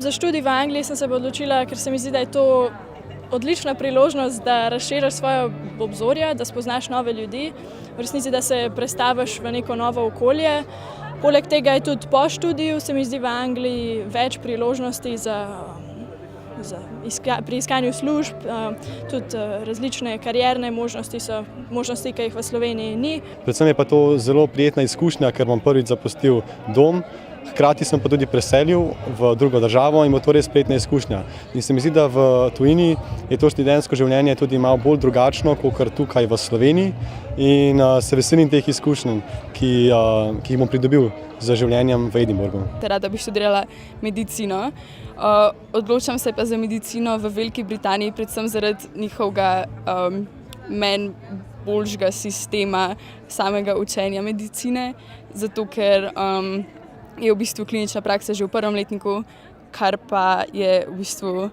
Za študij v Angliji sem se odločila, ker se mi zdi, da je to odlična priložnost, da razširiš svoje obzorje, da spoznaš nove ljudi, v resnici, da se prestaviš v neko novo okolje. Poleg tega je tudi po študiju, se mi zdi, v Angliji več priložnosti pri iskanju služb, tudi različne karierne možnosti so možnosti, ki jih v Sloveniji ni. Predvsem je pa to zelo prijetna izkušnja, ker bom prvič zapustil dom. Hkrati sem pa tudi preselil v drugo državo in bo to res prijetna izkušnja. In se mi zdi, da v tujini je to študentsko življenje tudi malo bolj drugačno, kot tukaj v Sloveniji. In se veselim teh izkušenj, ki jih bom pridobil z življenjem v Edinburgu. Rada bi študirala medicino. Odločam se pa za medicino v Veliki Britaniji, predvsem zaradi njihovega meni boljšega sistema samega učenja medicine, zato ker je v bistvu klinična praksa že v prvem letniku, kar pa je v bistvu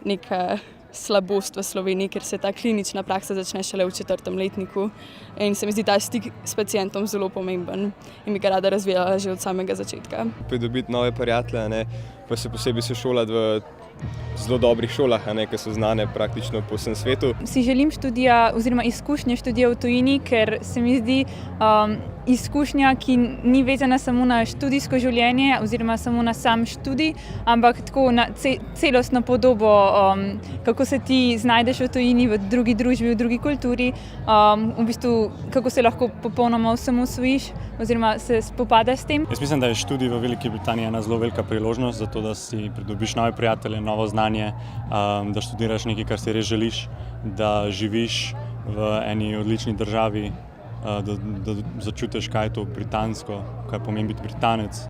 neka slabost v Sloveniji, ker se ta klinična praksa začne šele v 4. letniku in se mi zdi ta stik s pacientom zelo pomemben in bi ga rada razvijala že od samega začetka. Pridobiti nove prijatelje, pa se posebej šolati v zelo dobrih šolah, ki so znane praktično po vsem svetu. Si želim študija oziroma izkušnje študija v tujini, ker se mi zdi izkušnja, ki ni vezana samo na študijsko življenje oziroma samo na sam študij, ampak tako na celostno podobo, kako se ti znajdeš v tujini, v drugi družbi, v drugi kulturi, v bistvu kako se lahko popolnoma osamosvojiš oziroma se spopadaš s tem. Jaz mislim, da je študij v Veliki Britaniji ena zelo velika priložnost za to, da si pridobiš nove prijatelje, novo znanje, da študiraš nekaj, kar si res želiš, da živiš v eni odlični državi, da začutiš, kaj je to britansko, kaj pomeni biti Britanec.